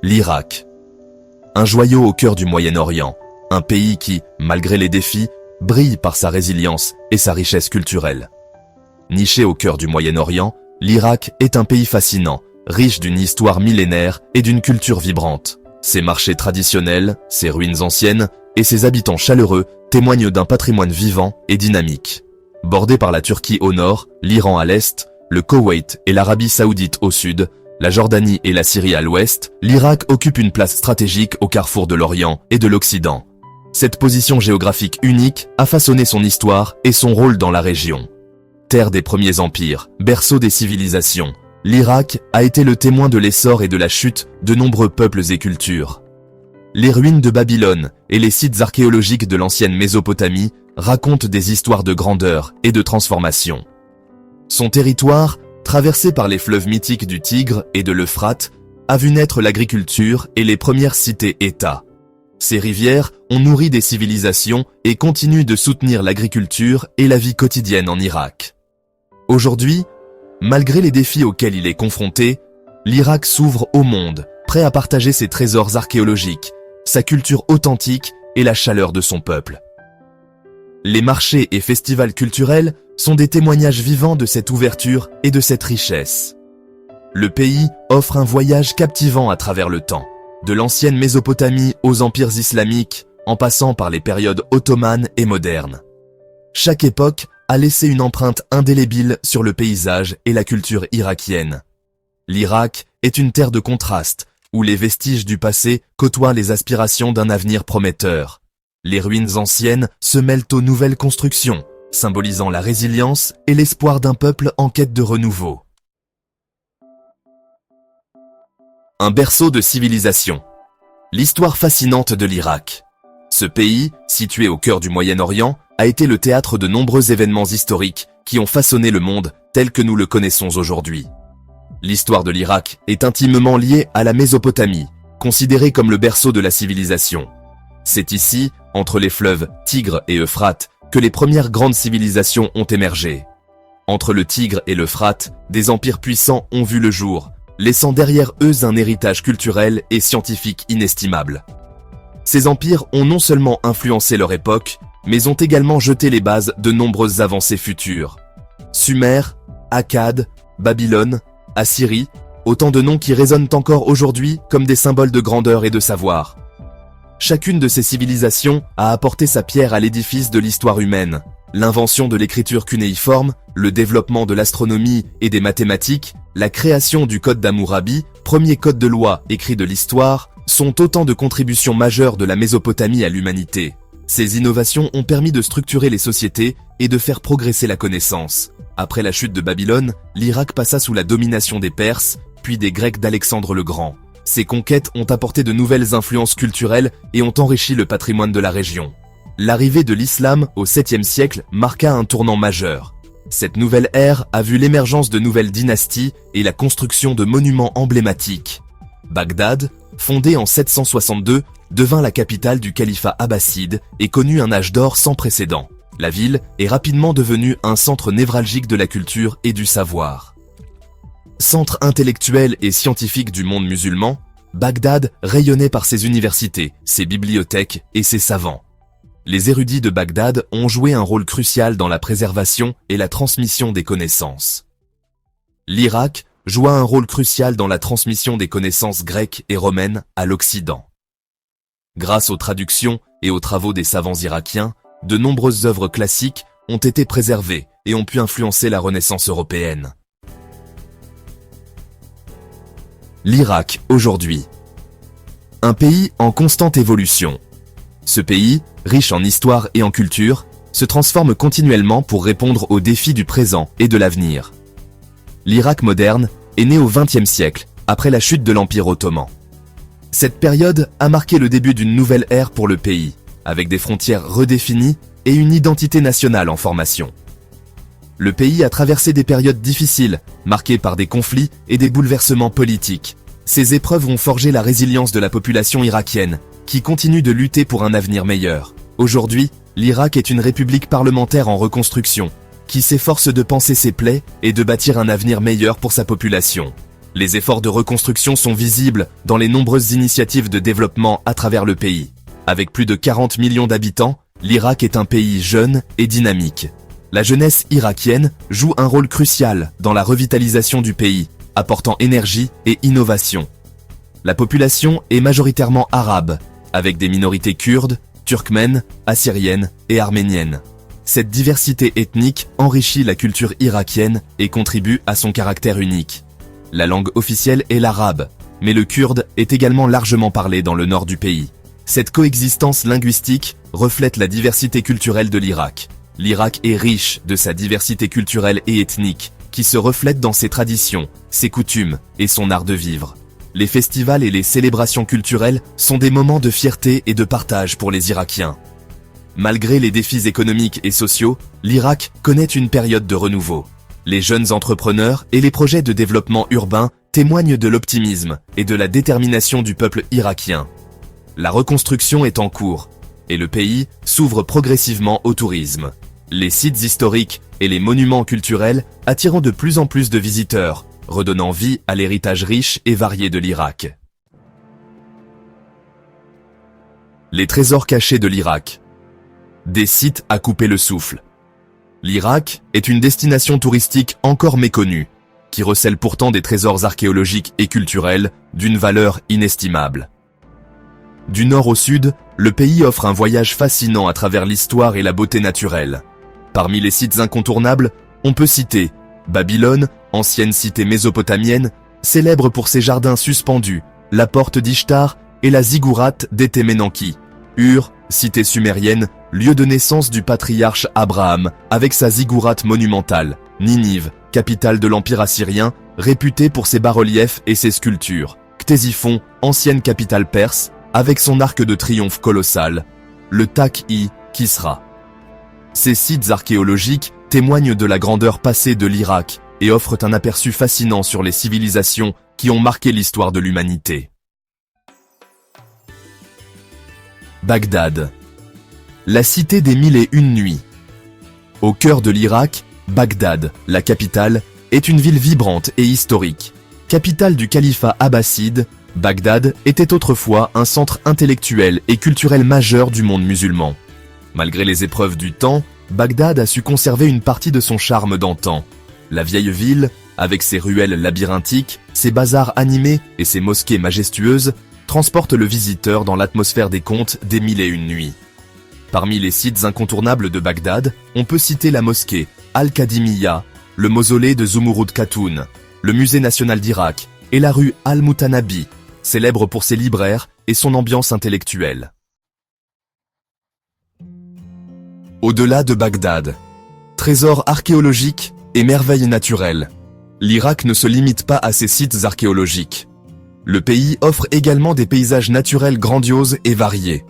L'Irak. Un joyau au cœur du Moyen-Orient, un pays qui, malgré les défis, brille par sa résilience et sa richesse culturelle. Niché au cœur du Moyen-Orient, l'Irak est un pays fascinant, riche d'une histoire millénaire et d'une culture vibrante. Ses marchés traditionnels, ses ruines anciennes et ses habitants chaleureux témoignent d'un patrimoine vivant et dynamique. Bordé par la Turquie au nord, l'Iran à l'est, le Koweït et l'Arabie saoudite au sud, la Jordanie et la Syrie à l'ouest, l'Irak occupe une place stratégique au carrefour de l'Orient et de l'Occident. Cette position géographique unique a façonné son histoire et son rôle dans la région. Terre des premiers empires, berceau des civilisations, l'Irak a été le témoin de l'essor et de la chute de nombreux peuples et cultures. Les ruines de Babylone et les sites archéologiques de l'ancienne Mésopotamie racontent des histoires de grandeur et de transformation. Son territoire, traversé par les fleuves mythiques du Tigre et de l'Euphrate, a vu naître l'agriculture et les premières cités-États. Ces rivières ont nourri des civilisations et continuent de soutenir l'agriculture et la vie quotidienne en Irak. Aujourd'hui, malgré les défis auxquels il est confronté, l'Irak s'ouvre au monde, prêt à partager ses trésors archéologiques, sa culture authentique et la chaleur de son peuple. Les marchés et festivals culturels sont des témoignages vivants de cette ouverture et de cette richesse. Le pays offre un voyage captivant à travers le temps, de l'ancienne Mésopotamie aux empires islamiques, en passant par les périodes ottomanes et modernes. Chaque époque a laissé une empreinte indélébile sur le paysage et la culture irakienne. L'Irak est une terre de contraste, où les vestiges du passé côtoient les aspirations d'un avenir prometteur. Les ruines anciennes se mêlent aux nouvelles constructions, symbolisant la résilience et l'espoir d'un peuple en quête de renouveau. Un berceau de civilisation. L'histoire fascinante de l'Irak. Ce pays, situé au cœur du Moyen-Orient, a été le théâtre de nombreux événements historiques qui ont façonné le monde tel que nous le connaissons aujourd'hui. L'histoire de l'Irak est intimement liée à la Mésopotamie, considérée comme le berceau de la civilisation. C'est ici, entre les fleuves Tigre et Euphrate, que les premières grandes civilisations ont émergé. Entre le Tigre et l'Euphrate, des empires puissants ont vu le jour, laissant derrière eux un héritage culturel et scientifique inestimable. Ces empires ont non seulement influencé leur époque, mais ont également jeté les bases de nombreuses avancées futures. Sumer, Akkad, Babylone, Assyrie, autant de noms qui résonnent encore aujourd'hui comme des symboles de grandeur et de savoir. Chacune de ces civilisations a apporté sa pierre à l'édifice de l'histoire humaine. L'invention de l'écriture cunéiforme, le développement de l'astronomie et des mathématiques, la création du code d'Hammurabi, premier code de loi écrit de l'histoire, sont autant de contributions majeures de la Mésopotamie à l'humanité. Ces innovations ont permis de structurer les sociétés et de faire progresser la connaissance. Après la chute de Babylone, l'Irak passa sous la domination des Perses, puis des Grecs d'Alexandre le Grand. Ces conquêtes ont apporté de nouvelles influences culturelles et ont enrichi le patrimoine de la région. L'arrivée de l'islam au 7e siècle marqua un tournant majeur. Cette nouvelle ère a vu l'émergence de nouvelles dynasties et la construction de monuments emblématiques. Bagdad, fondée en 762, devint la capitale du califat abbasside et connut un âge d'or sans précédent. La ville est rapidement devenue un centre névralgique de la culture et du savoir. Centre intellectuel et scientifique du monde musulman, Bagdad rayonnait par ses universités, ses bibliothèques et ses savants. Les érudits de Bagdad ont joué un rôle crucial dans la préservation et la transmission des connaissances. L'Irak joua un rôle crucial dans la transmission des connaissances grecques et romaines à l'Occident. Grâce aux traductions et aux travaux des savants irakiens, de nombreuses œuvres classiques ont été préservées et ont pu influencer la Renaissance européenne. L'Irak aujourd'hui. Un pays en constante évolution. Ce pays, riche en histoire et en culture, se transforme continuellement pour répondre aux défis du présent et de l'avenir. L'Irak moderne est né au XXe siècle, après la chute de l'Empire ottoman. Cette période a marqué le début d'une nouvelle ère pour le pays, avec des frontières redéfinies et une identité nationale en formation. Le pays a traversé des périodes difficiles, marquées par des conflits et des bouleversements politiques. Ces épreuves ont forgé la résilience de la population irakienne, qui continue de lutter pour un avenir meilleur. Aujourd'hui, l'Irak est une république parlementaire en reconstruction, qui s'efforce de panser ses plaies et de bâtir un avenir meilleur pour sa population. Les efforts de reconstruction sont visibles dans les nombreuses initiatives de développement à travers le pays. Avec plus de 40 millions d'habitants, l'Irak est un pays jeune et dynamique. La jeunesse irakienne joue un rôle crucial dans la revitalisation du pays, apportant énergie et innovation. La population est majoritairement arabe, avec des minorités kurdes, turkmènes, assyriennes et arméniennes. Cette diversité ethnique enrichit la culture irakienne et contribue à son caractère unique. La langue officielle est l'arabe, mais le kurde est également largement parlé dans le nord du pays. Cette coexistence linguistique reflète la diversité culturelle de l'Irak. L'Irak est riche de sa diversité culturelle et ethnique, qui se reflète dans ses traditions, ses coutumes et son art de vivre. Les festivals et les célébrations culturelles sont des moments de fierté et de partage pour les Irakiens. Malgré les défis économiques et sociaux, l'Irak connaît une période de renouveau. Les jeunes entrepreneurs et les projets de développement urbain témoignent de l'optimisme et de la détermination du peuple irakien. La reconstruction est en cours, et le pays s'ouvre progressivement au tourisme. Les sites historiques et les monuments culturels attirent de plus en plus de visiteurs, redonnant vie à l'héritage riche et varié de l'Irak. Les trésors cachés de l'Irak. Des sites à couper le souffle. L'Irak est une destination touristique encore méconnue, qui recèle pourtant des trésors archéologiques et culturels d'une valeur inestimable. Du nord au sud, le pays offre un voyage fascinant à travers l'histoire et la beauté naturelle. Parmi les sites incontournables, on peut citer Babylone, ancienne cité mésopotamienne, célèbre pour ses jardins suspendus, la porte d'Ishtar et la ziggourate d'Etemenanki. Ur, cité sumérienne, lieu de naissance du patriarche Abraham, avec sa ziggourate monumentale. Ninive, capitale de l'Empire assyrien, réputée pour ses bas-reliefs et ses sculptures. Ctésiphon, ancienne capitale perse, avec son arc de triomphe colossal. Le Taki, Kisra. Ces sites archéologiques témoignent de la grandeur passée de l'Irak et offrent un aperçu fascinant sur les civilisations qui ont marqué l'histoire de l'humanité. Bagdad. La cité des mille et une nuits. Au cœur de l'Irak, Bagdad, la capitale, est une ville vibrante et historique. Capitale du califat abbasside, Bagdad était autrefois un centre intellectuel et culturel majeur du monde musulman. Malgré les épreuves du temps, Bagdad a su conserver une partie de son charme d'antan. La vieille ville, avec ses ruelles labyrinthiques, ses bazars animés et ses mosquées majestueuses, transporte le visiteur dans l'atmosphère des contes des mille et une nuits. Parmi les sites incontournables de Bagdad, on peut citer la mosquée Al-Qadimiyya, le mausolée de Zumurud Khatun, le musée national d'Irak et la rue Al-Mutanabi, célèbre pour ses libraires et son ambiance intellectuelle. Au-delà de Bagdad, trésors archéologiques et merveilles naturelles, l'Irak ne se limite pas à ses sites archéologiques. Le pays offre également des paysages naturels grandioses et variés.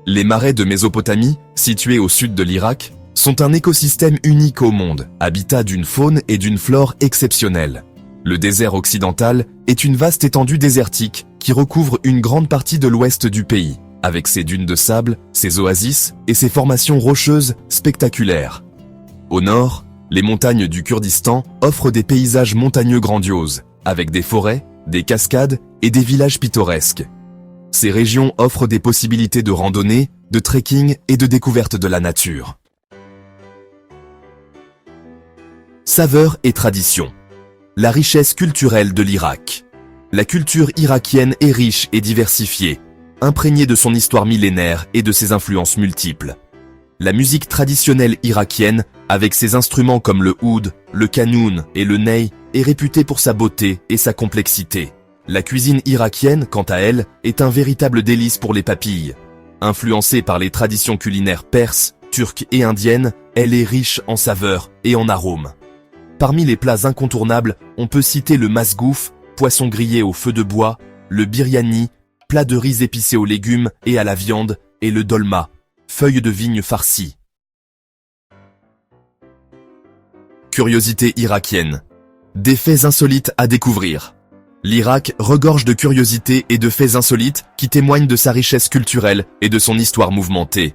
Les marais de Mésopotamie, situés au sud de l'Irak, sont un écosystème unique au monde, habitat d'une faune et d'une flore exceptionnelles. Le désert occidental est une vaste étendue désertique qui recouvre une grande partie de l'ouest du pays, avec ses dunes de sable, ses oasis et ses formations rocheuses spectaculaires. Au nord, les montagnes du Kurdistan offrent des paysages montagneux grandioses, avec des forêts, des cascades et des villages pittoresques. Ces régions offrent des possibilités de randonnée, de trekking et de découverte de la nature. Saveurs et traditions. La richesse culturelle de l'Irak. La culture irakienne est riche et diversifiée, imprégnée de son histoire millénaire et de ses influences multiples. La musique traditionnelle irakienne, avec ses instruments comme le oud, le kanoun et le ney, est réputée pour sa beauté et sa complexité. La cuisine irakienne, quant à elle, est un véritable délice pour les papilles. Influencée par les traditions culinaires perses, turques et indiennes, elle est riche en saveurs et en arômes. Parmi les plats incontournables, on peut citer le masgouf, poisson grillé au feu de bois, le biryani, plat de riz épicé aux légumes et à la viande, et le dolma, feuilles de vigne farcies. Curiosité irakienne. Des faits insolites à découvrir. L'Irak regorge de curiosités et de faits insolites qui témoignent de sa richesse culturelle et de son histoire mouvementée.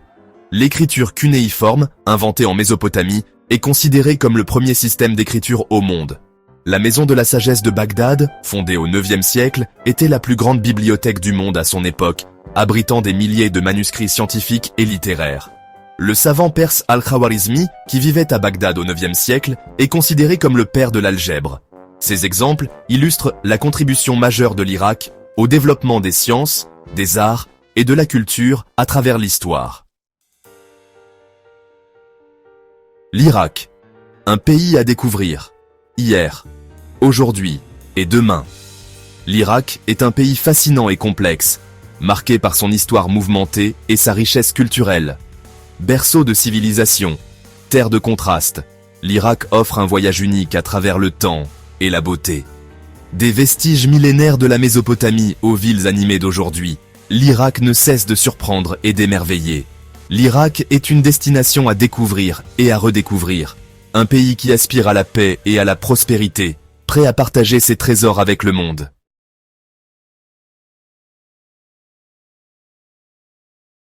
L'écriture cunéiforme, inventée en Mésopotamie, est considérée comme le premier système d'écriture au monde. La maison de la sagesse de Bagdad, fondée au IXe siècle, était la plus grande bibliothèque du monde à son époque, abritant des milliers de manuscrits scientifiques et littéraires. Le savant perse Al-Khawarizmi, qui vivait à Bagdad au IXe siècle, est considéré comme le père de l'algèbre. Ces exemples illustrent la contribution majeure de l'Irak au développement des sciences, des arts et de la culture à travers l'histoire. L'Irak, un pays à découvrir. Hier, aujourd'hui et demain. L'Irak est un pays fascinant et complexe, marqué par son histoire mouvementée et sa richesse culturelle. Berceau de civilisation, terre de contraste, l'Irak offre un voyage unique à travers le temps et la beauté. Des vestiges millénaires de la Mésopotamie aux villes animées d'aujourd'hui, l'Irak ne cesse de surprendre et d'émerveiller. L'Irak est une destination à découvrir et à redécouvrir. Un pays qui aspire à la paix et à la prospérité, prêt à partager ses trésors avec le monde.